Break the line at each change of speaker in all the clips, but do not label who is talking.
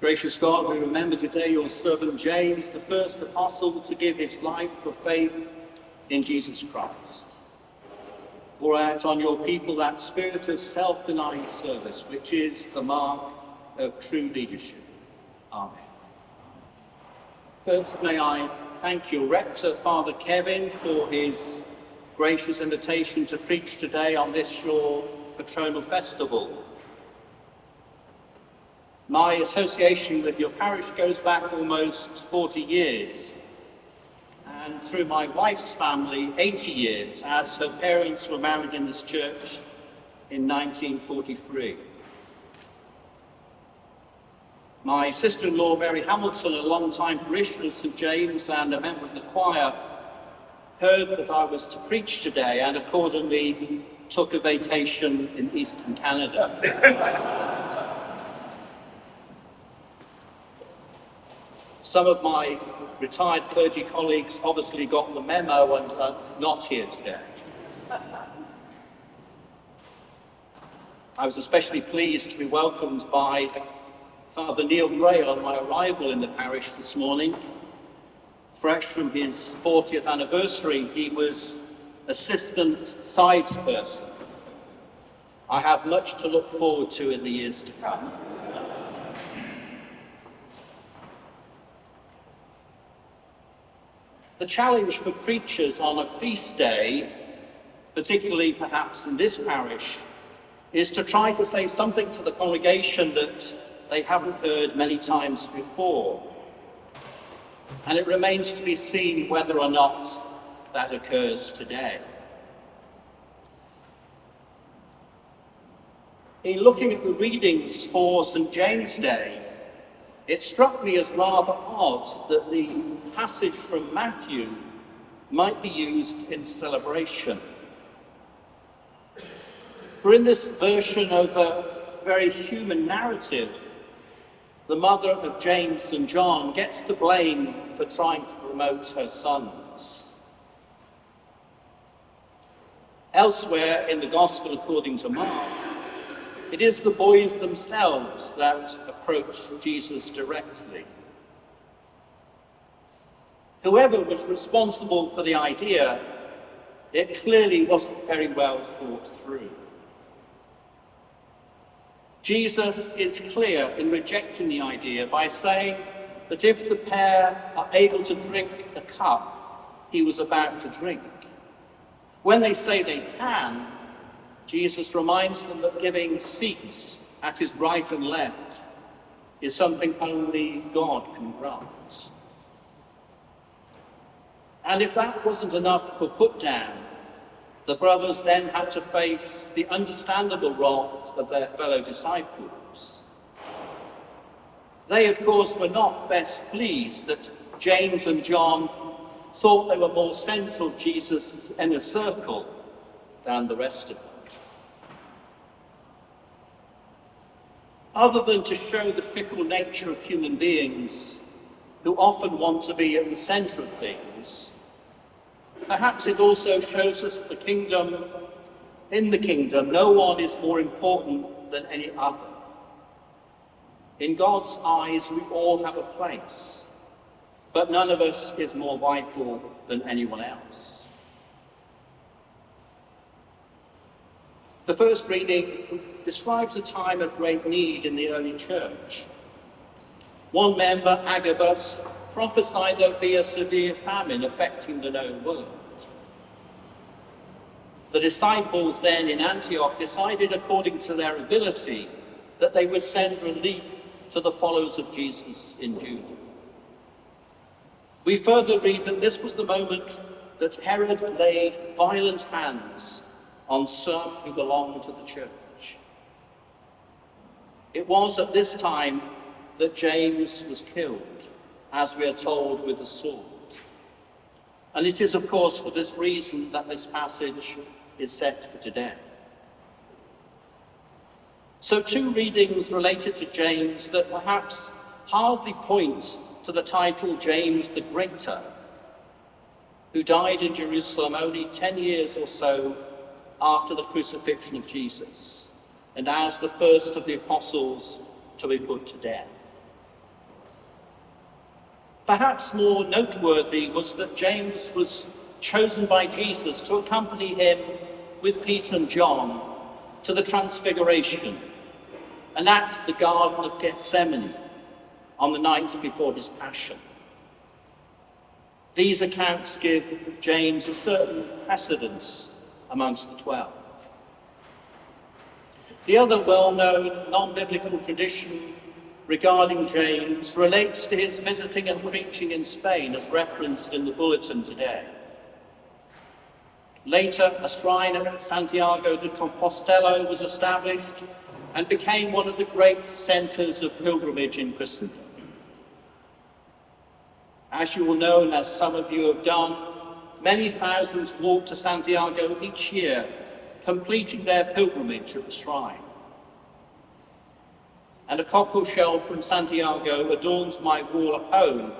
Gracious God, we remember today your servant James, the first apostle to give his life for faith in Jesus Christ. Pour out on your people that spirit of self-denying service, which is the mark of true leadership. Amen. First, may I thank your Rector, Father Kevin, for his gracious invitation to preach today on this your patronal festival. My association with your parish goes back almost 40 years, and through my wife's family, 80 years, as her parents were married in this church in 1943. My sister-in-law, Mary Hamilton, a long-time parishioner of St. James and a member of the choir, heard that I was to preach today and accordingly took a vacation in eastern Canada. Some of my retired clergy colleagues obviously got the memo and are not here today. I was especially pleased to be welcomed by Father Neil Gray on my arrival in the parish this morning. Fresh from his 40th anniversary, he was assistant sidesperson. I have much to look forward to in the years to come. The challenge for preachers on a feast day, particularly perhaps in this parish, is to try to say something to the congregation that they haven't heard many times before. And it remains to be seen whether or not that occurs today. In looking at the readings for St. James' Day, it struck me as rather odd that the passage from Matthew might be used in celebration. For in this version of a very human narrative, the mother of James and John gets the blame for trying to promote her sons. Elsewhere in the Gospel according to Mark, it is the boys themselves that approach Jesus directly. Whoever was responsible for the idea, it clearly wasn't very well thought through. Jesus is clear in rejecting the idea by saying that if the pair are able to drink the cup he was about to drink, when they say they can, Jesus reminds them that giving seats at his right and left is something only God can grant. And if that wasn't enough for put down, the brothers then had to face the understandable wrath of their fellow disciples. They, of course, were not best pleased that James and John thought they were more central to Jesus' inner circle than the rest of them. Other than to show the fickle nature of human beings who often want to be at the center of things, perhaps it also shows us that in the kingdom, no one is more important than any other. In God's eyes, we all have a place, but none of us is more vital than anyone else. The first reading describes a time of great need in the early church. One member, Agabus, prophesied there'd be a severe famine affecting the known world. The disciples then in Antioch decided, according to their ability, that they would send relief to the followers of Jesus in Judah. We further read that this was the moment that Herod laid violent hands on some who belonged to the church. It was at this time that James was killed, as we are told, with the sword. And it is, of course, for this reason that this passage is set for today. So two readings related to James that perhaps hardly point to the title James the Greater, who died in Jerusalem only 10 years or so after the crucifixion of Jesus, and as the first of the apostles to be put to death. Perhaps more noteworthy was that James was chosen by Jesus to accompany him with Peter and John to the Transfiguration and at the Garden of Gethsemane on the night before his Passion. These accounts give James a certain precedence amongst the 12. The other well-known non-biblical tradition regarding James relates to his visiting and preaching in Spain, as referenced in the bulletin today. Later, a shrine at Santiago de Compostela was established and became one of the great centres of pilgrimage in Christendom. As you will know, and as some of you have done, many thousands walk to Santiago each year, completing their pilgrimage at the shrine. And a cockle shell from Santiago adorns my wall at home,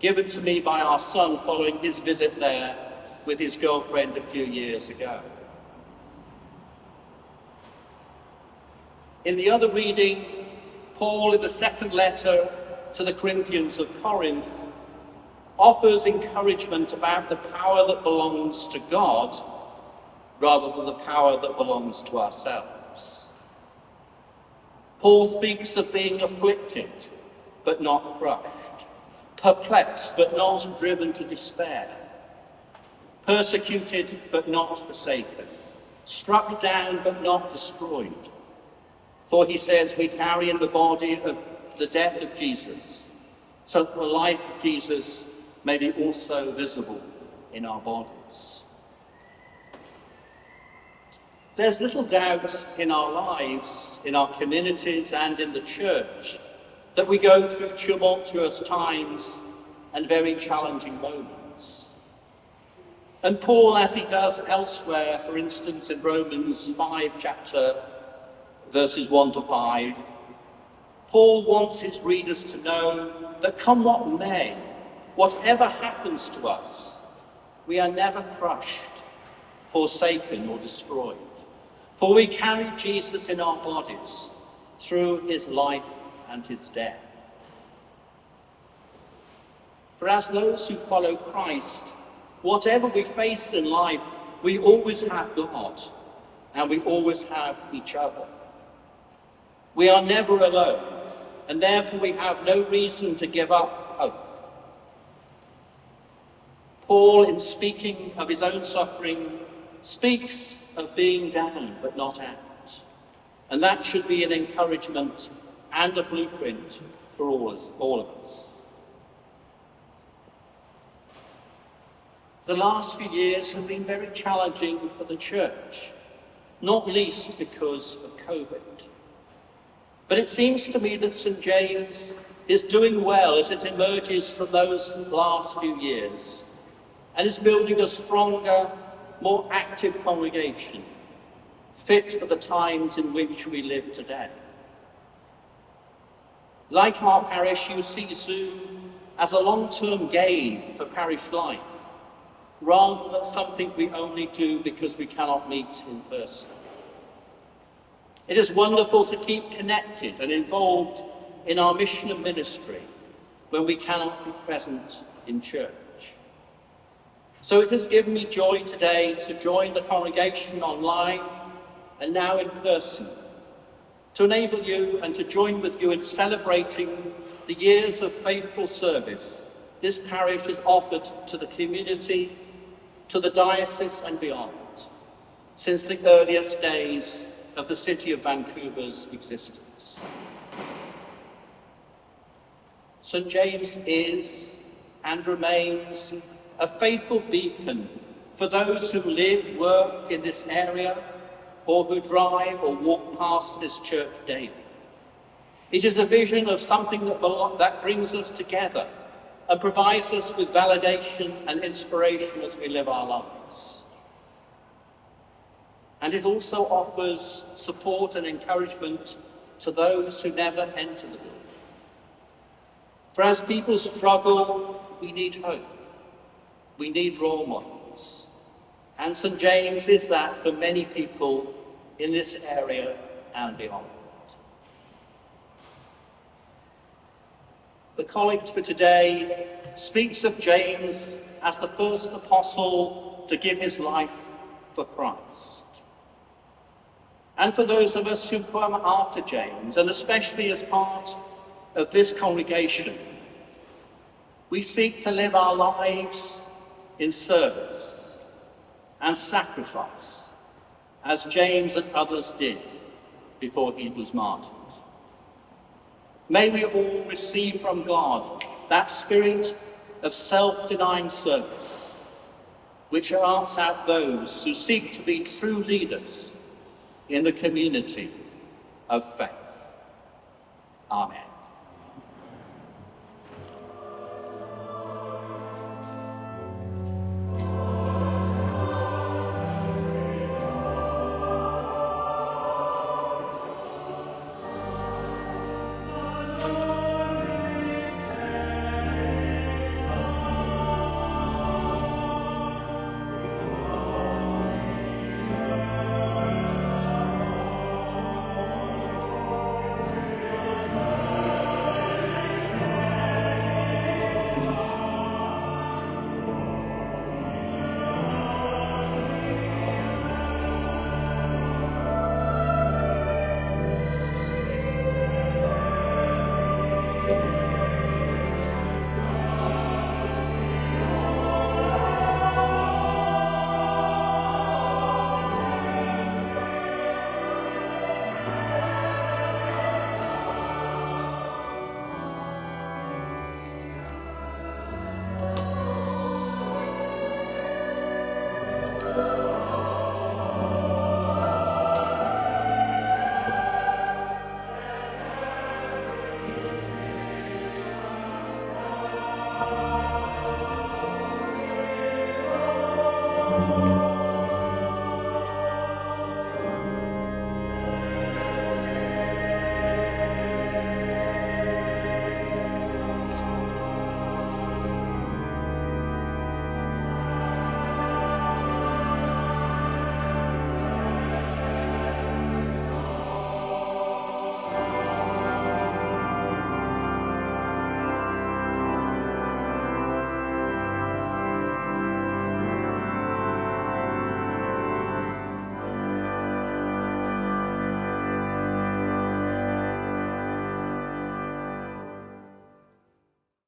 given to me by our son following his visit there with his girlfriend a few years ago. In the other reading, Paul, in the second letter to the Corinthians of Corinth, offers encouragement about the power that belongs to God rather than the power that belongs to ourselves. Paul speaks of being afflicted, but not crushed, perplexed, but not driven to despair, persecuted, but not forsaken, struck down, but not destroyed. For he says, we carry in the body of the death of Jesus, so that the life of Jesus may be also visible in our bodies. There's little doubt in our lives, in our communities, and in the church that we go through tumultuous times and very challenging moments. And Paul, as he does elsewhere, for instance in Romans 5, chapter verses 1 to 5, Paul wants his readers to know that come what may, whatever happens to us, we are never crushed, forsaken, or destroyed. For we carry Jesus in our bodies through his life and his death. For as those who follow Christ, whatever we face in life, we always have God, and we always have each other. We are never alone, and therefore we have no reason to give up hope. Paul, in speaking of his own suffering, speaks of being down but not out. And that should be an encouragement and a blueprint for all of us. The last few years have been very challenging for the church, not least because of COVID. But it seems to me that St. James is doing well as it emerges from those last few years and is building a stronger, more active congregation, fit for the times in which we live today. Like our parish, you see Zoom as a long-term gain for parish life, rather than something we only do because we cannot meet in person. It is wonderful to keep connected and involved in our mission and ministry when we cannot be present in church. So it has given me joy today to join the congregation online and now in person, to enable you and to join with you in celebrating the years of faithful service this parish has offered to the community, to the diocese and beyond, since the earliest days of the city of Vancouver's existence. St. James is and remains a faithful beacon for those who live, work in this area, or who drive or walk past this church daily. It is a vision of something that brings us together and provides us with validation and inspiration as we live our lives. And it also offers support and encouragement to those who never enter the building. For as people struggle, we need hope. We need role models. And St. James is that for many people in this area and beyond. The collect for today speaks of James as the first apostle to give his life for Christ. And for those of us who come after James, and especially as part of this congregation, we seek to live our lives in service and sacrifice, as James and others did before he was martyred. May we all receive from God that spirit of self-denying service, which marks out those who seek to be true leaders in the community of faith. Amen.